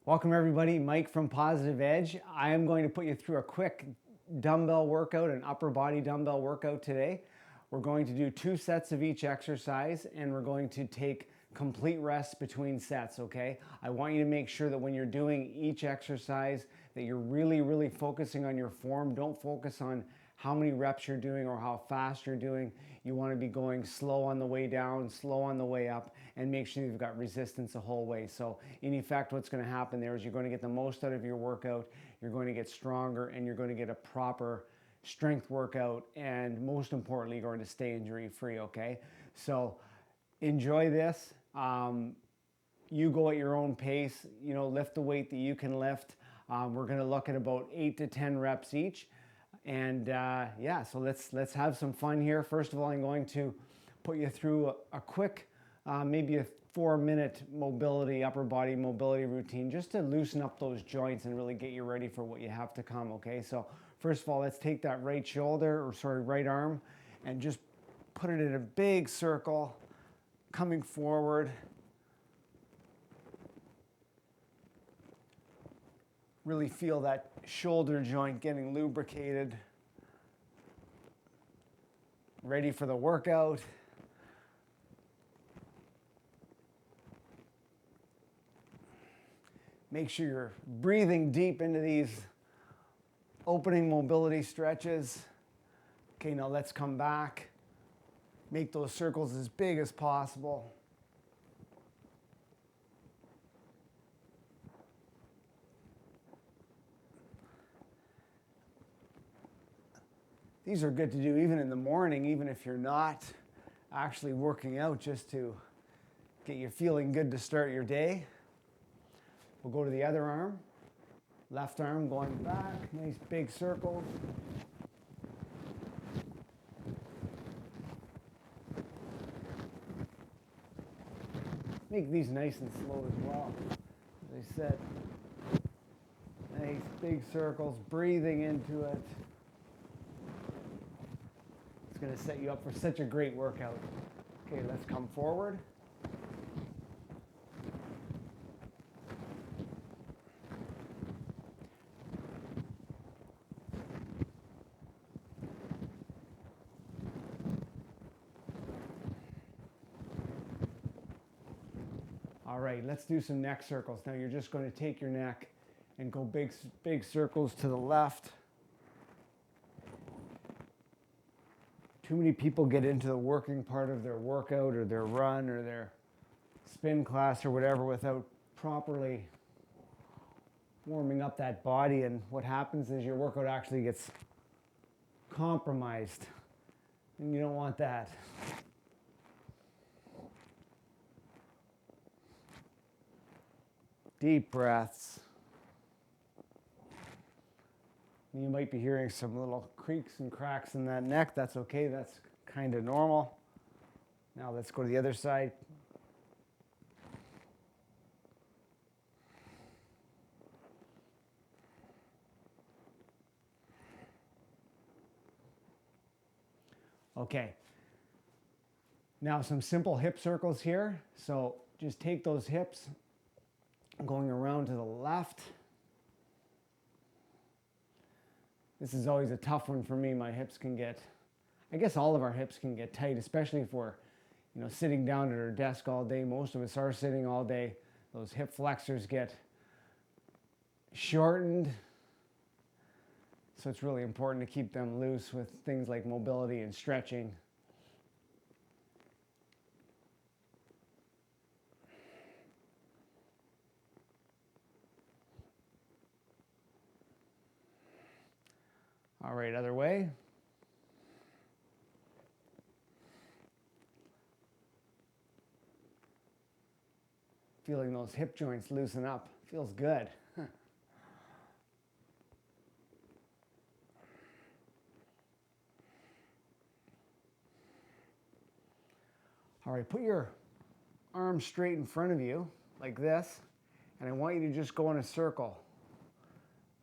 Welcome everybody, Mike from Positive Edge. I am going to put you through a quick dumbbell workout, an upper body dumbbell workout today. We're going to do 2 sets of each exercise and we're going to take complete rest between sets, okay? I want you to make sure that when you're doing each exercise that you're really focusing on your form. Don't focus on how many reps you're doing or how fast you're doing. You want to be going slow on the way down, slow on the way up, and make sure you've got resistance the whole way. So in effect, what's going to happen there is you're going to get the most out of your workout, you're going to get stronger, and you're going to get a proper strength workout, and most importantly, you're going to stay injury free, okay? So enjoy this. You go at your own pace, lift the weight that you can lift. We're going to look at about 8 to 10 reps each. And yeah, so let's have some fun here. First of all, I'm going to put you through a quick, maybe a 4-minute mobility, upper body mobility routine, just to loosen up those joints and really get you ready for what you have to come, okay? So first of all, let's take that right arm, and just put it in a big circle, coming forward. Really feel that shoulder joint getting lubricated. Ready for the workout. Make sure you're breathing deep into these opening mobility stretches. Okay, now let's come back. Make those circles as big as possible. These are good to do even in the morning, even if you're not actually working out, just to get you feeling good to start your day. We'll go to the other arm. Left arm going back, nice big circles. Make these nice and slow as well. As I said, nice big circles, breathing into it. It's going to set you up for such a great workout. Okay, let's come forward. All right, let's do some neck circles. Now you're just going to take your neck and go big circles to the left. Too many people get into the working part of their workout or their run or their spin class or whatever without properly warming up that body, and what happens is your workout actually gets compromised, and you don't want that. Deep breaths. You might be hearing some little creaks and cracks in that neck. That's okay. That's kind of normal. Now let's go to the other side. Okay. Now some simple hip circles here. So just take those hips, going around to the left. This is always a tough one for me. My hips can get, I guess all of our hips can get tight, especially if we're, sitting down at our desk all day. Most of us are sitting all day. Those hip flexors get shortened. So it's really important to keep them loose with things like mobility and stretching. All right, other way. Feeling those hip joints loosen up. Feels good. All right, put your arms straight in front of you like this, and I want you to just go in a circle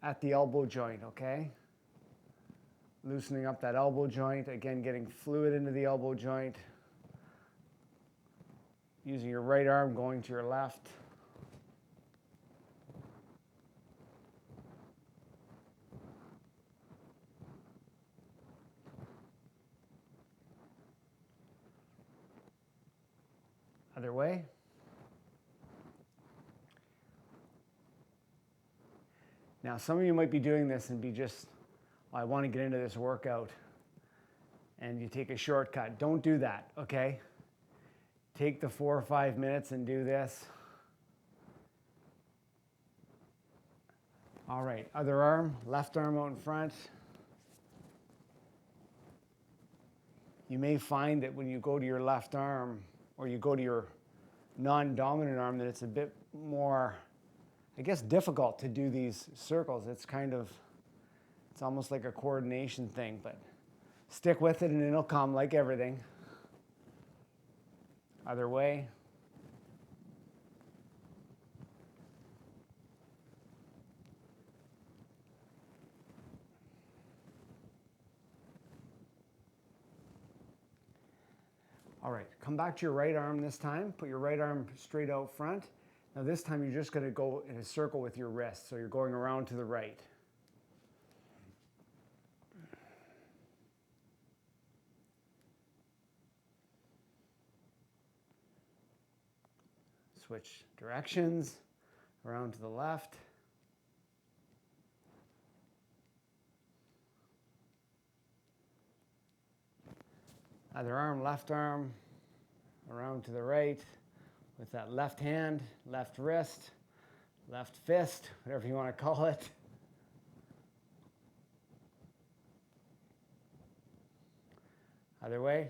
at the elbow joint, okay? Loosening up that elbow joint, again, getting fluid into the elbow joint. Using your right arm, going to your left. Other way. Now, some of you might be doing this and be just, oh, I want to get into this workout, and you take a shortcut. Don't do that, okay? Take the 4 or 5 minutes and do this. All right, other arm, left arm out in front. You may find that when you go to your left arm, or you go to your non-dominant arm, that it's a bit more, I guess, difficult to do these circles. It's almost like a coordination thing, but stick with it and it'll come like everything. Other way. All right, come back to your right arm this time. Put your right arm straight out front. Now this time you're just going to go in a circle with your wrist, so you're going around to the right. Switch directions, around to the left. Other arm, left arm, around to the right with that left hand, left wrist, left fist, whatever you want to call it. Other way.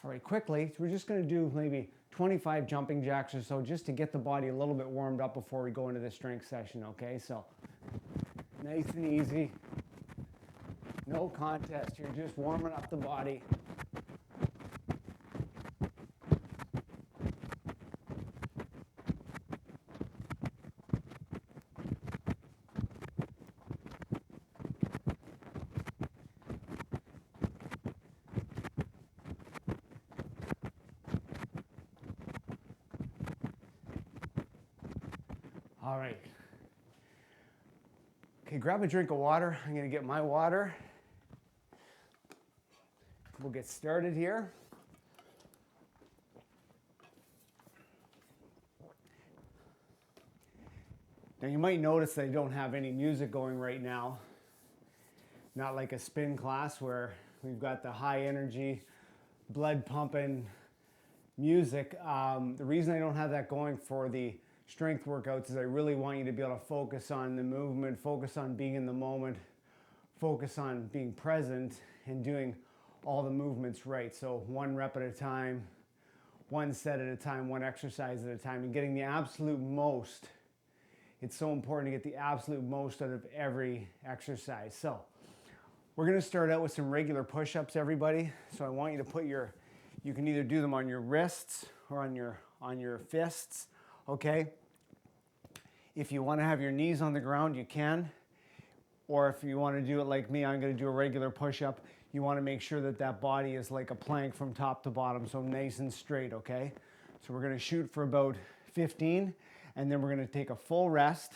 All right, quickly, we're just going to do maybe 25 jumping jacks or so just to get the body a little bit warmed up before we go into the strength session, okay? So, nice and easy. No contest. You're just warming up the body. All right. Okay, grab a drink of water. I'm going to get my water. We'll get started here. Now you might notice that I don't have any music going right now. Not like a spin class where we've got the high energy, blood pumping music. The reason I don't have that going for the strength workouts is I really want you to be able to focus on the movement, focus on being in the moment, focus on being present and doing all the movements right. So 1 rep at a time, 1 set at a time, 1 exercise at a time, and getting the absolute most. It's so important to get the absolute most out of every exercise. So we're going to start out with some regular push-ups, everybody. So I want you to put you can either do them on your wrists or on your fists. Okay, if you want to have your knees on the ground, you can. Or if you want to do it like me, I'm going to do a regular push-up. You want to make sure that that body is like a plank from top to bottom, so nice and straight, okay? So we're going to shoot for about 15, and then we're going to take a full rest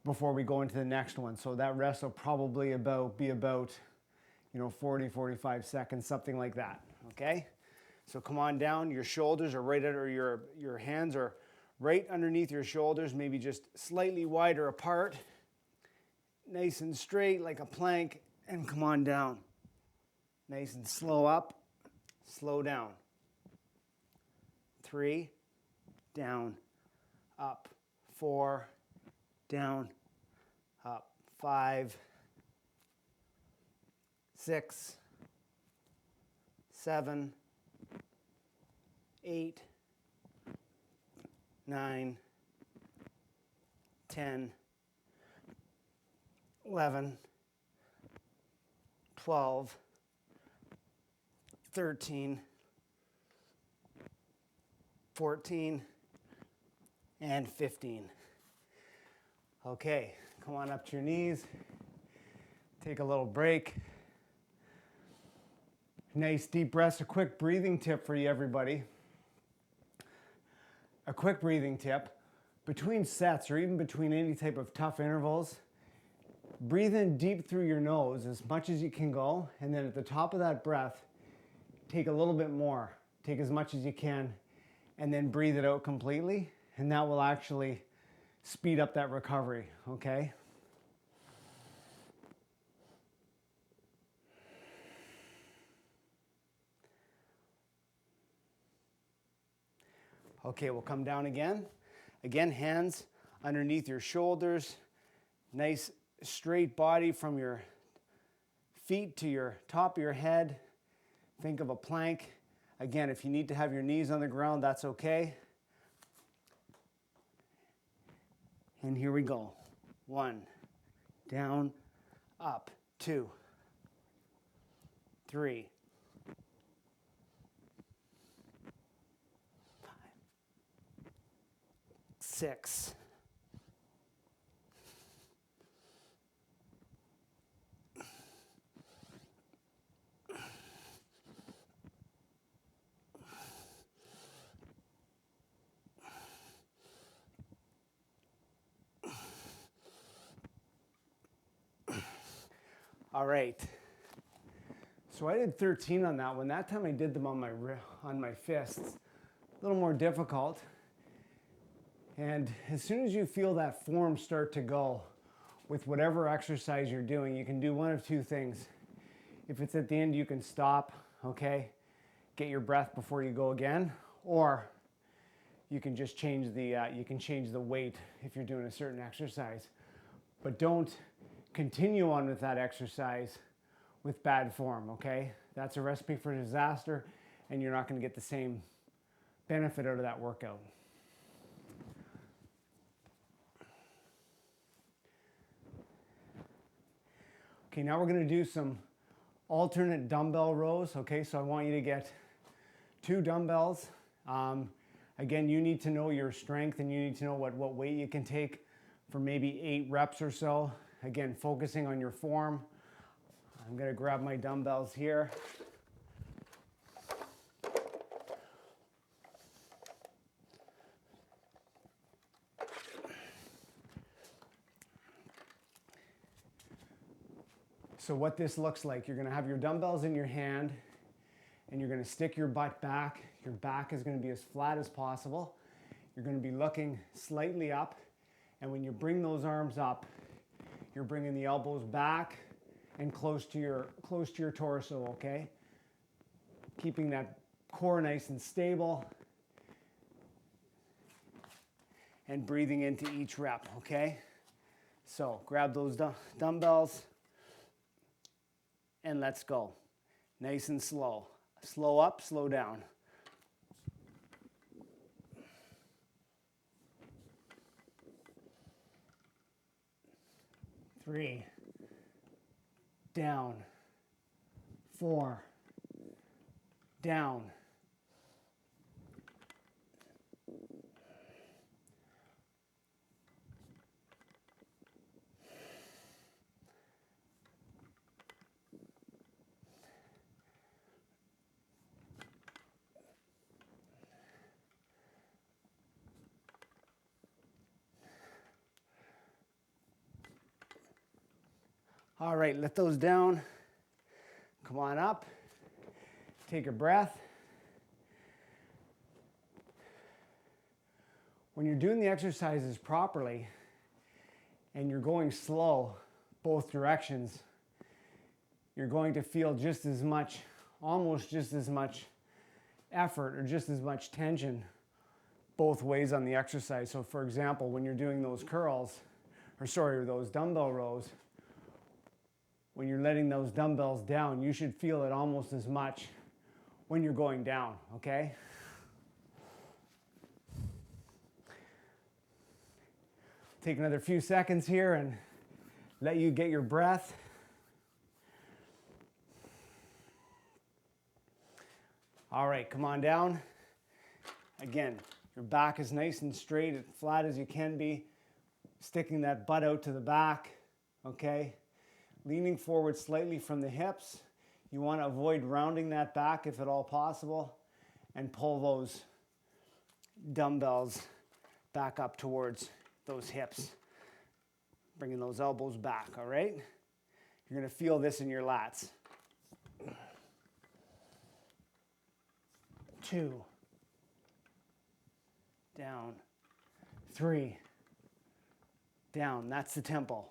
before we go into the next one. So that rest will probably be about 40, 45 seconds, something like that, okay? So come on down. Your shoulders are right under your hands are right underneath your shoulders, maybe just slightly wider apart. Nice and straight like a plank, and come on down. Nice and slow up, slow down. 3, down, up. 4, down, up. 5, 6, 7, 8, 9, 10, 11, 12, 13, 14, and 15. Okay, come on up to your knees. Take a little break. Nice deep breaths. A quick breathing tip for you, everybody. A quick breathing tip. between sets or even between any type of tough intervals, breathe in deep through your nose as much as you can go, and then at the top of that breath, take a little bit more. Take as much as you can, and then breathe it out completely, and that will actually speed up that recovery, okay? Okay, we'll come down again. Again, hands underneath your shoulders. Nice straight body from your feet to your top of your head. Think of a plank. Again, if you need to have your knees on the ground, that's okay. And here we go. 1, down, up, 2, 3, 5, 6, 7. All right. So I did 13 on that one. That time I did them on my fists. A little more difficult. And as soon as you feel that form start to go with whatever exercise you're doing, you can do one of two things. If it's at the end, you can stop, okay? Get your breath before you go again, or you can just change the weight if you're doing a certain exercise. But don't continue on with that exercise with bad form, okay? That's a recipe for disaster, and you're not going to get the same benefit out of that workout. Okay, now we're going to do some alternate dumbbell rows, okay? So I want you to get 2 dumbbells. Again, you need to know your strength, and you need to know what weight you can take for maybe 8 reps or so. Again, focusing on your form. I'm going to grab my dumbbells here. So what this looks like, you're going to have your dumbbells in your hand, and you're going to stick your butt back. Your back is going to be as flat as possible. You're going to be looking slightly up, and when you bring those arms up, you're bringing the elbows back and close to your torso, okay? Keeping that core nice and stable, and breathing into each rep, okay? So grab those dumbbells, and let's go. Nice and slow. Slow up, slow down. Three, down, 4, down, 5. All right, let those down. Come on up. Take a breath. When you're doing the exercises properly and you're going slow both directions, you're going to feel just as much, almost just as much effort or just as much tension both ways on the exercise. So for example, when you're doing those those dumbbell rows, when you're letting those dumbbells down, you should feel it almost as much when you're going down, okay? Take another few seconds here and let you get your breath. All right, come on down. Again, your back is nice and straight, as flat as you can be, sticking that butt out to the back, okay? Leaning forward slightly from the hips. You want to avoid rounding that back if at all possible, and pull those dumbbells back up towards those hips. Bringing those elbows back, all right? You're going to feel this in your lats. 2, down, 3, down. That's the tempo.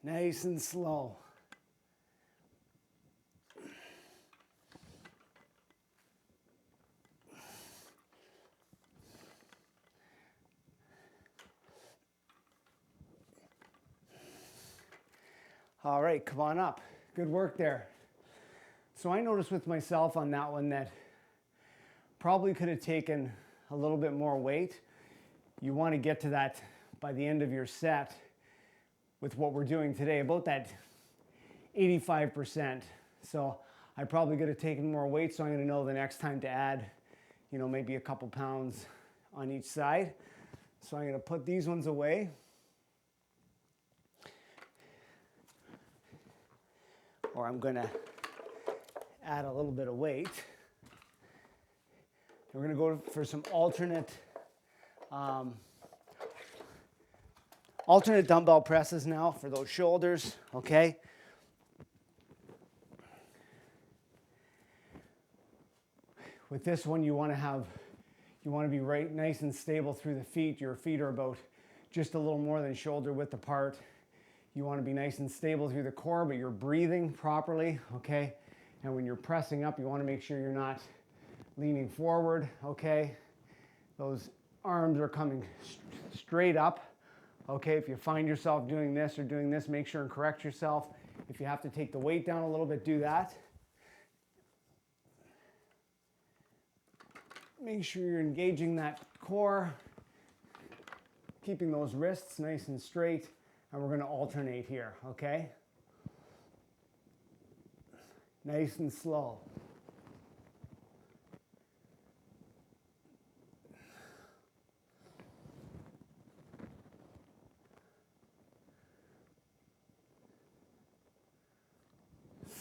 Nice and slow. All right, come on up. Good work there. So I noticed with myself on that one that probably could have taken a little bit more weight. You want to get to that by the end of your set with what we're doing today, about that 85%. So I probably could have taken more weight, so I'm going to know the next time to add, you know, maybe a couple pounds on each side. So I'm going to put these ones away. Or I'm going to add a little bit of weight. We're going to go for some alternate dumbbell presses now for those shoulders, okay? With this one, you want to be right nice and stable through the feet. Your feet are about just a little more than shoulder width apart. You want to be nice and stable through the core, but you're breathing properly, okay? And when you're pressing up, you want to make sure you're not leaning forward, okay? Those arms are coming straight up, okay? If you find yourself doing this or doing this, make sure and correct yourself. If you have to take the weight down a little bit, do that. Make sure you're engaging that core, keeping those wrists nice and straight. And we're going to alternate here, okay? Nice and slow.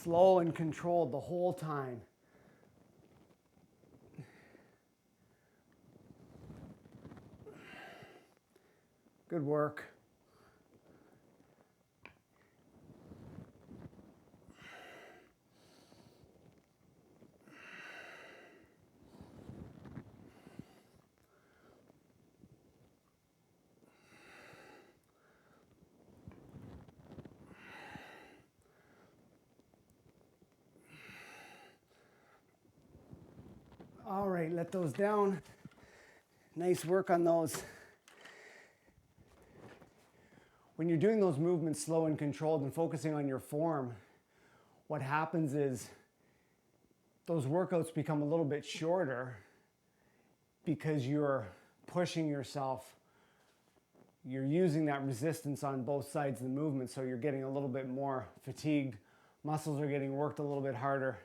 Slow and controlled the whole time. Good work. All right, let those down. Nice work on those. When you're doing those movements slow and controlled and focusing on your form, what happens is those workouts become a little bit shorter because you're pushing yourself. You're using that resistance on both sides of the movement, so you're getting a little bit more fatigued. Muscles are getting worked a little bit harder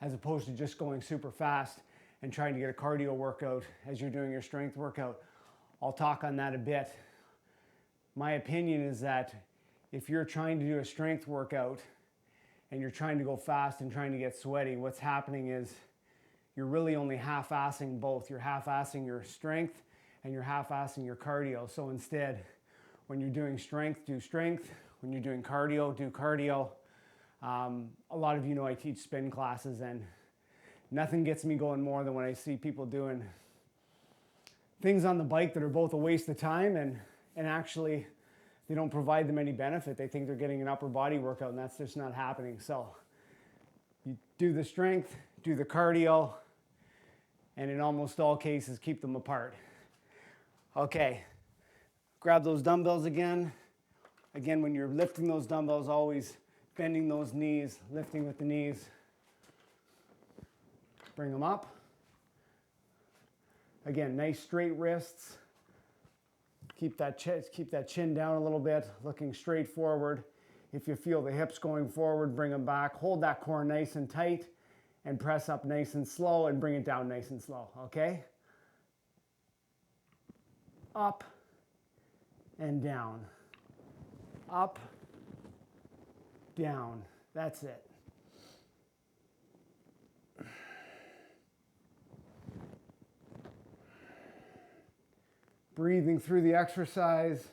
as opposed to just going super fast and trying to get a cardio workout as you're doing your strength workout. I'll talk on that a bit. My opinion is that if you're trying to do a strength workout and you're trying to go fast and trying to get sweaty, what's happening is you're really only half-assing both. You're half-assing your strength and you're half-assing your cardio. So instead, when you're doing strength, do strength. When you're doing cardio, do cardio. A lot of you know I teach spin classes, and nothing gets me going more than when I see people doing things on the bike that are both a waste of time and actually they don't provide them any benefit. They think they're getting an upper body workout, and that's just not happening. So you do the strength, do the cardio, and in almost all cases, keep them apart. Okay, grab those dumbbells again. Again, when you're lifting those dumbbells, always bending those knees, lifting with the knees. Bring them up. Again, nice straight wrists. Keep that chin down a little bit, looking straight forward. If you feel the hips going forward, bring them back. Hold that core nice and tight and press up nice and slow and bring it down nice and slow, okay? Up and down. Up, down. That's it. Breathing through the exercise.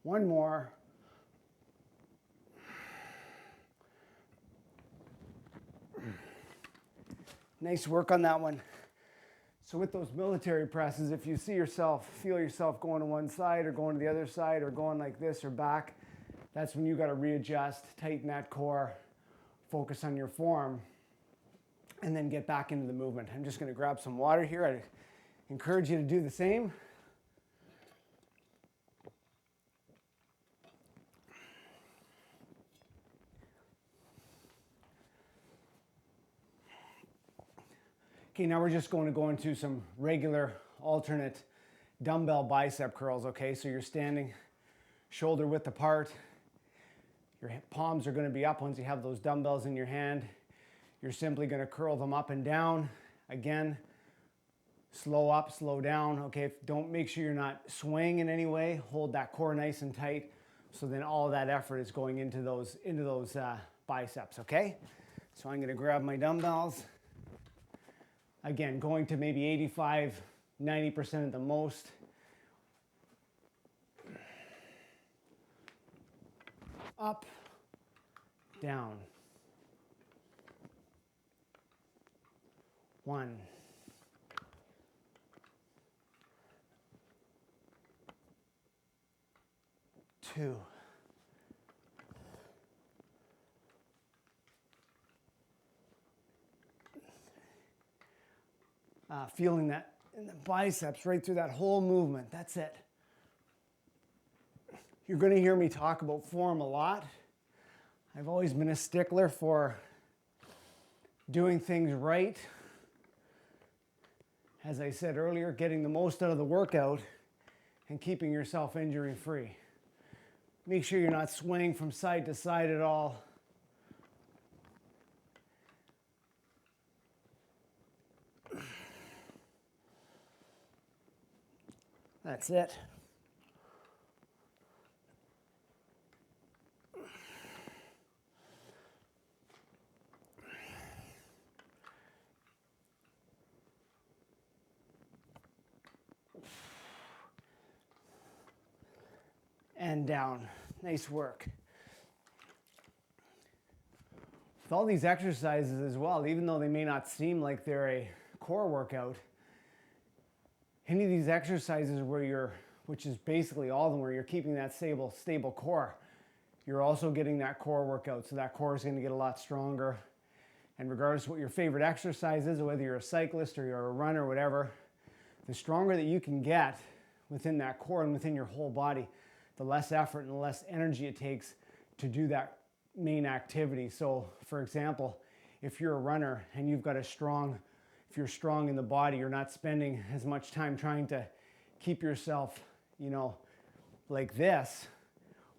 One more. Nice work on that one. So with those military presses, if you feel yourself going to one side or going to the other side or going like this or back, that's when you got to readjust, tighten that core, focus on your form, and then get back into the movement. I'm just going to grab some water here. I encourage you to do the same. Okay, now we're just going to go into some regular alternate dumbbell bicep curls, okay? So you're standing shoulder width apart. Your palms are going to be up once you have those dumbbells in your hand. You're simply going to curl them up and down. Again, slow up, slow down, okay? Don't make sure you're not swaying in any way. Hold that core nice and tight. So then all of that effort is going into those biceps, okay? So I'm going to grab my dumbbells. Again, going to maybe 85, 90% at the most. Up, down. 1, 2, 3. Feeling that in the biceps right through that whole movement. That's it. You're going to hear me talk about form a lot. I've always been a stickler for doing things right. As I said earlier, getting the most out of the workout and keeping yourself injury free. Make sure you're not swaying from side to side at all. That's it. And down. Nice work. With all these exercises as well, even though they may not seem like they're a core workout, any of these exercises which is basically all of them, where you're keeping that stable core, you're also getting that core workout. So that core is going to get a lot stronger. And regardless of what your favorite exercise is, whether you're a cyclist or you're a runner or whatever, the stronger that you can get within that core and within your whole body, the less effort and the less energy it takes to do that main activity. So for example, if you're a runner and you've got if you're strong in the body, you're not spending as much time trying to keep yourself, like this,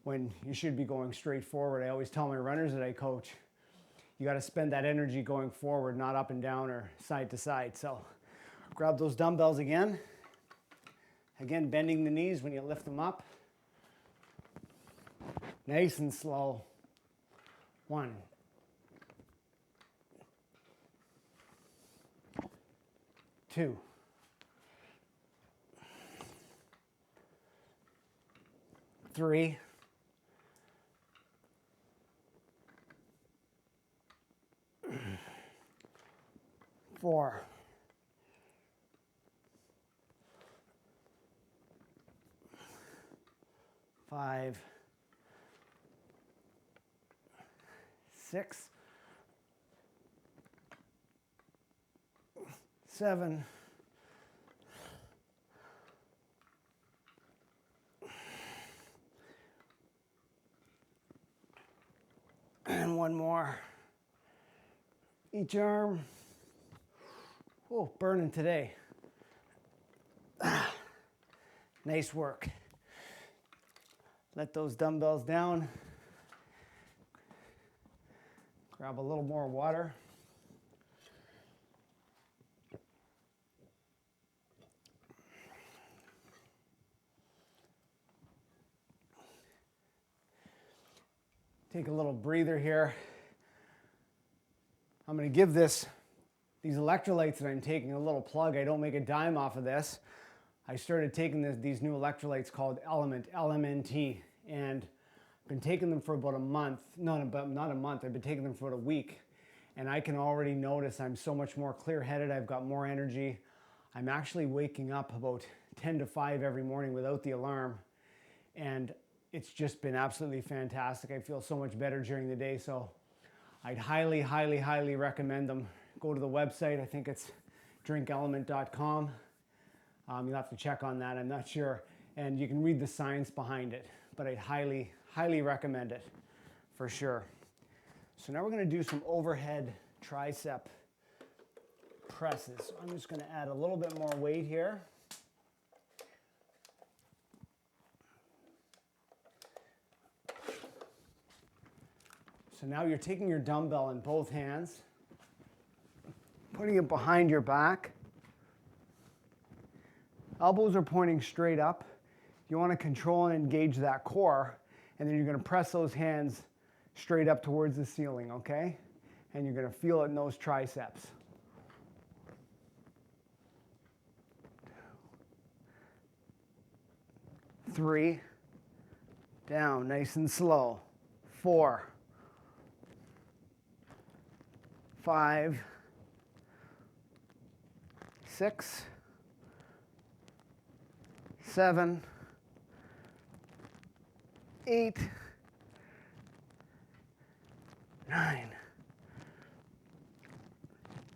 when you should be going straight forward. I always tell my runners that I coach, you got to spend that energy going forward, not up and down or side to side. So grab those dumbbells again. Again, bending the knees when you lift them up. Nice and slow. 1, 2, 3, 4, 5, 6, 7, 1 more. Each arm. Oh, burning today. Nice work. Let those dumbbells down. Grab a little more water. Take a little breather here. I'm going to give these electrolytes that I'm taking a little plug. I don't make a dime off of this. I started taking these new electrolytes called Element, LMNT, and I've been taking them for about a month. Not a month, I've been taking them for about a week. And I can already notice I'm so much more clear-headed. I've got more energy. I'm actually waking up about 10 to 5 every morning without the alarm. And it's just been absolutely fantastic. I feel so much better during the day. So I'd highly, highly, highly recommend them. Go to the website. I think it's drinkelement.com. You'll have to check on that. I'm not sure. And you can read the science behind it. But I'd highly, highly recommend it for sure. So now we're going to do some overhead tricep presses. So I'm just going to add a little bit more weight here. So now you're taking your dumbbell in both hands, putting it behind your back. Elbows are pointing straight up. You want to control and engage that core, and then you're going to press those hands straight up towards the ceiling, okay? And you're going to feel it in those triceps. 3, down, nice and slow. 4, 5, 6, 7, 8, 9,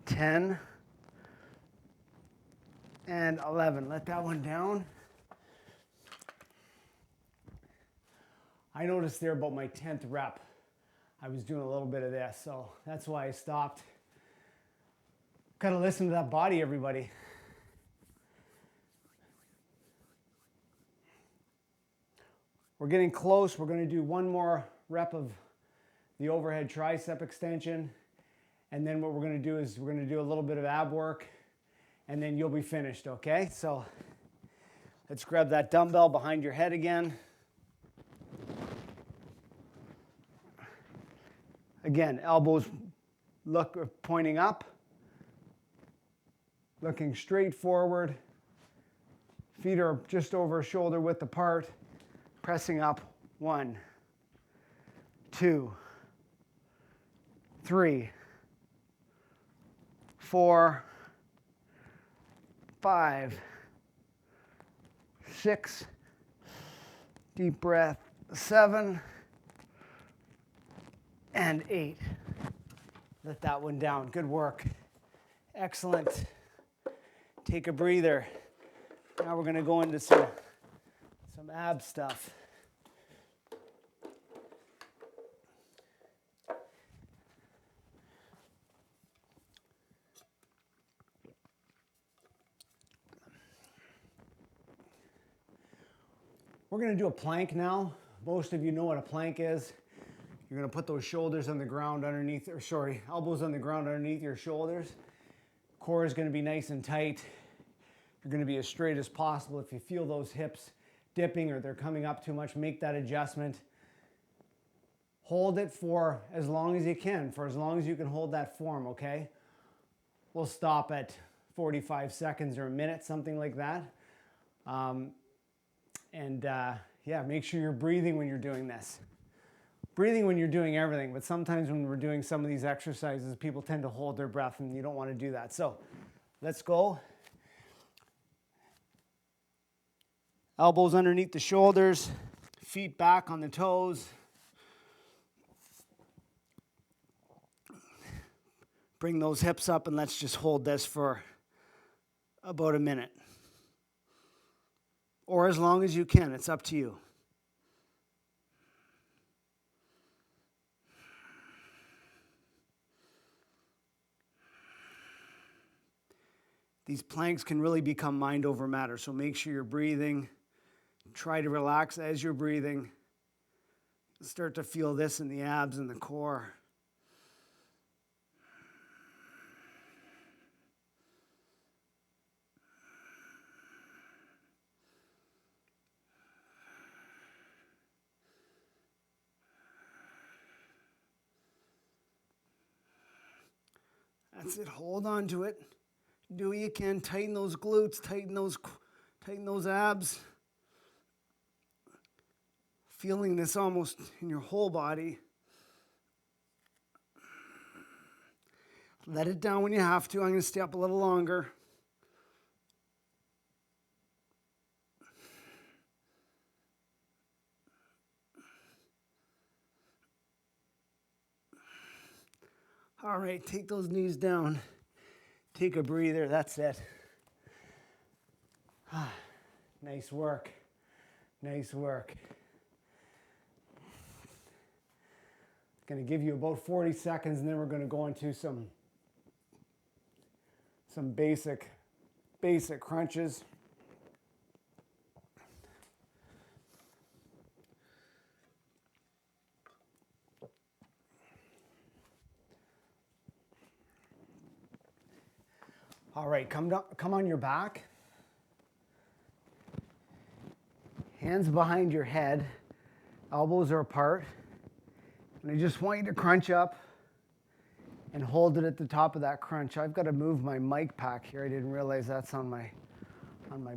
10, and 11. Let that one down. I noticed there about my 10th rep, I was doing a little bit of this, so that's why I stopped. Gotta listen to that body, everybody. We're getting close. We're gonna do one more rep of the overhead tricep extension. And then what we're gonna do is we're gonna do a little bit of ab work, and then you'll be finished, okay? So let's grab that dumbbell behind your head again. Again, elbows pointing up, looking straight forward. Feet are just over shoulder width apart, pressing up. 1, 2, 3, 4, 5, 6, deep breath, 7, and 8. Let that one down. Good work. Excellent. Take a breather. Now we're going to go into some ab stuff. We're going to do a plank now. Most of you know what a plank is. You're going to put those shoulders on the ground underneath, elbows on the ground underneath your shoulders. Core is going to be nice and tight. You're going to be as straight as possible. If you feel those hips dipping or they're coming up too much, make that adjustment. Hold it for as long as you can, for as long as you can hold that form, okay? We'll stop at 45 seconds or a minute, something like that. Yeah, make sure you're breathing when you're doing this. Breathing when you're doing everything, but sometimes when we're doing some of these exercises, people tend to hold their breath, and you don't want to do that. So let's go. Elbows underneath the shoulders, feet back on the toes. Bring those hips up, and let's just hold this for about a minute. Or as long as you can, it's up to you. These planks can really become mind over matter, so make sure you're breathing. Try to relax as you're breathing. Start to feel this in the abs and the core. That's it. Hold on to it. Do what you can. Tighten those glutes. Tighten those abs. Feeling this almost in your whole body. Let it down when you have to. I'm going to stay up a little longer. All right, take those knees down. Take a breather. That's it. Nice work. Nice work. Going to give you about 40 seconds, and then we're going to go into some basic crunches. All right, come on your back. Hands behind your head, elbows are apart. And I just want you to crunch up and hold it at the top of that crunch. I've got to move my mic pack here. I didn't realize that's on my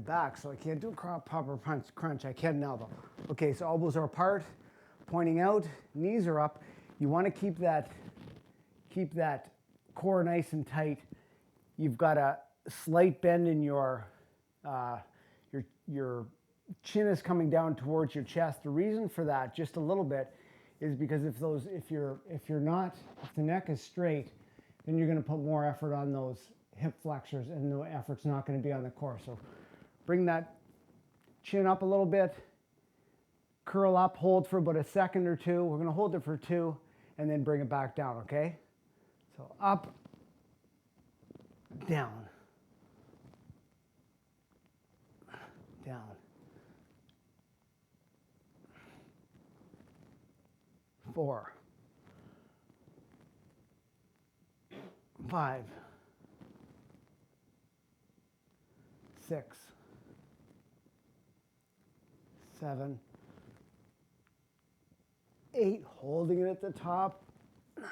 back, so I can't do a proper crunch. I can now though. Okay, so elbows are apart, pointing out, knees are up. You want to keep that core nice and tight. You've got a slight bend in your chin is coming down towards your chest. The reason for that, just a little bit, is because if the neck is straight, then you're going to put more effort on those hip flexors, and the effort's not going to be on the core. So bring that chin up a little bit, curl up, hold for about a second or two. We're going to hold it for 2, and then bring it back down. Okay? So up, down, down, 4, 5, 6, 7, 8, holding it at the top, 9,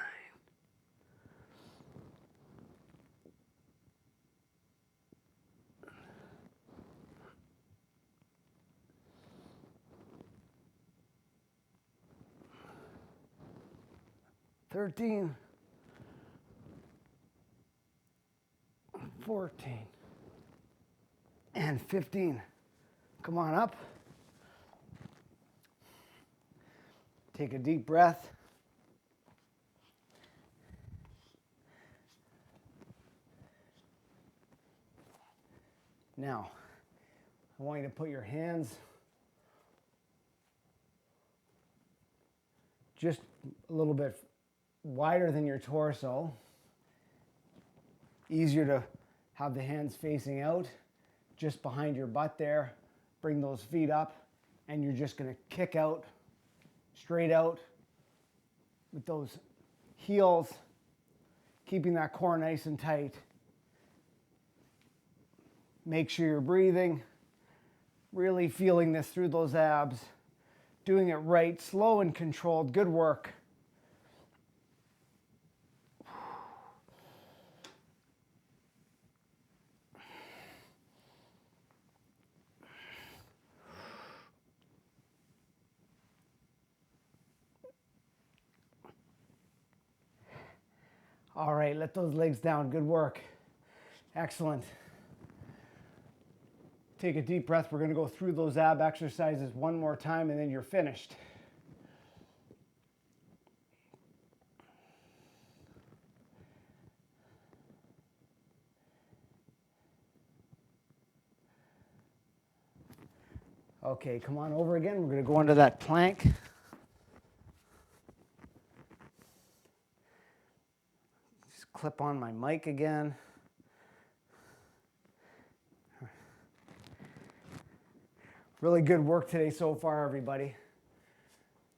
13, 14, and 15. Come on up. Take a deep breath. Now, I want you to put your hands just a little bit wider than your torso. Easier to have the hands facing out, just behind your butt there. Bring those feet up, and you're just going to kick out, straight out with those heels, keeping that core nice and tight. Make sure you're breathing, really feeling this through those abs, doing it right, slow and controlled. Good work. All right, let those legs down. Good work. Excellent. Take a deep breath. We're going to go through those ab exercises one more time, and then you're finished. Okay, come on over again. We're going to go into that plank. Just clip on my mic again. Really good work today so far, everybody.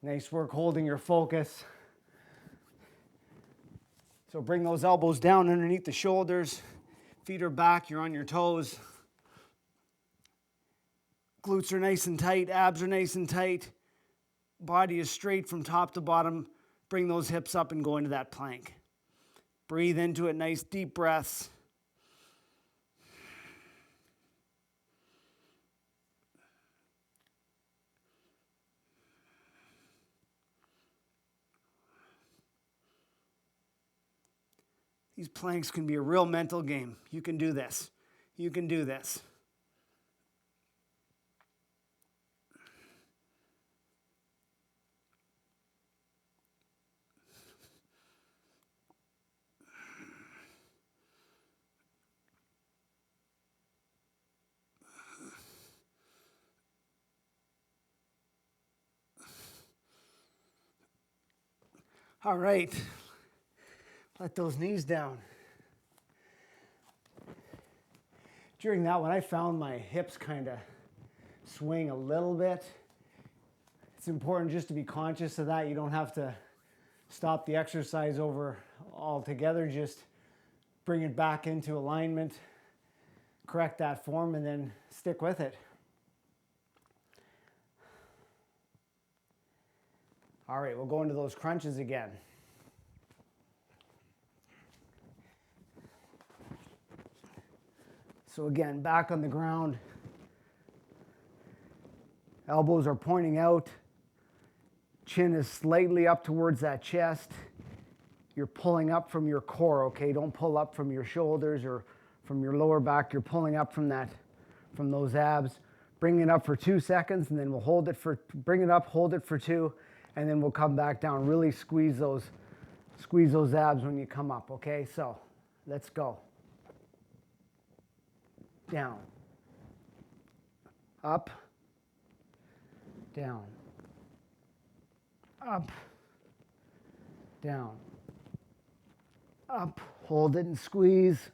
Nice work holding your focus. So bring those elbows down underneath the shoulders. Feet are back, you're on your toes. Glutes are nice and tight, abs are nice and tight. Body is straight from top to bottom. Bring those hips up and go into that plank. Breathe into it, nice deep breaths. These planks can be a real mental game. You can do this. You can do this. All right. Let those knees down. During that one, I found my hips kind of swing a little bit. It's important just to be conscious of that. You don't have to stop the exercise over altogether. Just bring it back into alignment, correct that form, and then stick with it. All right, we'll go into those crunches again. So again, back on the ground. Elbows are pointing out. Chin is slightly up towards that chest. You're pulling up from your core, okay? Don't pull up from your shoulders or from your lower back. You're pulling up from those abs. Bring it up for 2 seconds, and then we'll hold it for, bring it up, hold it for 2, and then we'll come back down. Really squeeze those abs when you come up, okay? So let's go. Down, up, down, up, down, up. Hold it and squeeze.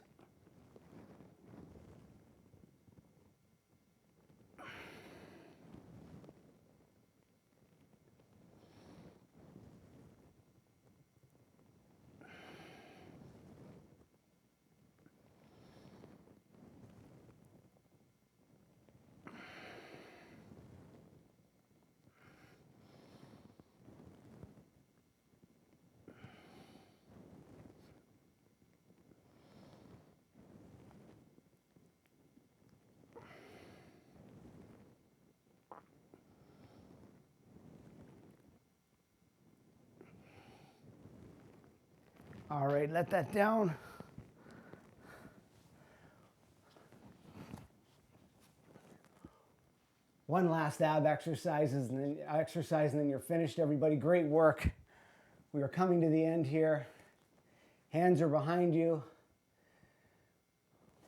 All right, let that down. One last ab exercise and then you're finished, everybody. Great work. We are coming to the end here. Hands are behind you.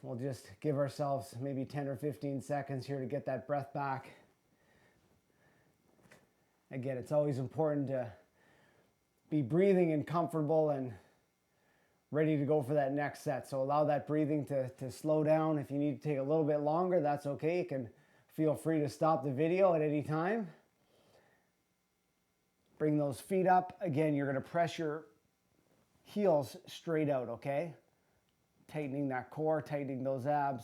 We'll just give ourselves maybe 10 or 15 seconds here to get that breath back. Again, it's always important to be breathing and comfortable and ready to go for that next set. So allow that breathing to slow down. If you need to take a little bit longer, that's okay. You can feel free to stop the video at any time. Bring those feet up. Again, you're going to press your heels straight out, okay? Tightening that core, tightening those abs.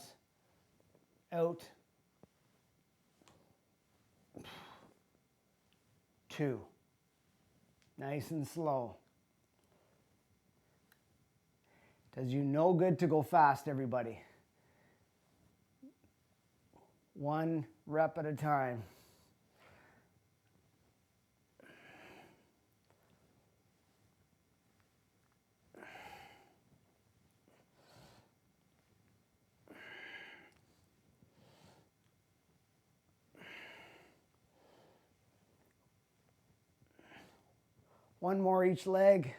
Out. 2. Nice and slow. Does you no good to go fast, everybody. 1 rep at a time. One more each leg.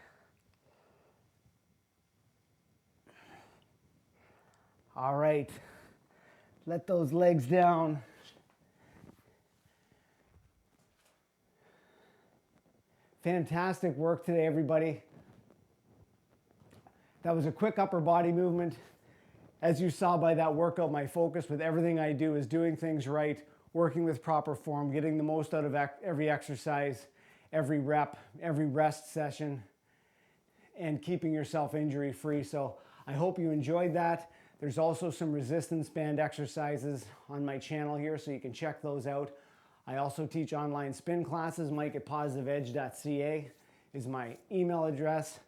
All right, let those legs down. Fantastic work today, everybody. That was a quick upper body movement. As you saw by that workout, my focus with everything I do is doing things right, working with proper form, getting the most out of every exercise, every rep, every rest session, and keeping yourself injury free. So I hope you enjoyed that. There's also some resistance band exercises on my channel here, so you can check those out. I also teach online spin classes. Mike at positiveedge.ca is my email address.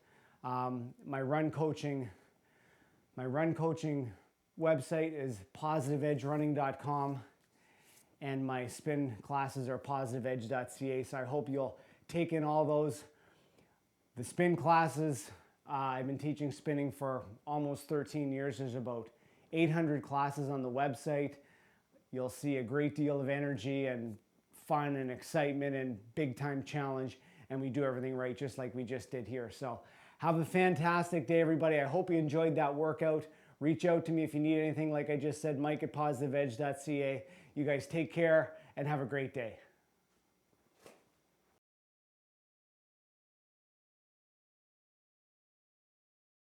My run coaching website is positiveedgerunning.com, and my spin classes are positiveedge.ca. So I hope you'll take in all those. The spin classes, I've been teaching spinning for almost 13 years. There's about 800 classes on the website. You'll see a great deal of energy and fun and excitement and big time challenge, and we do everything right just like we just did here. So have a fantastic day, everybody. I hope you enjoyed that workout. Reach out to me if you need anything. Like I just said, Mike at positiveedge.ca. You guys take care and have a great day.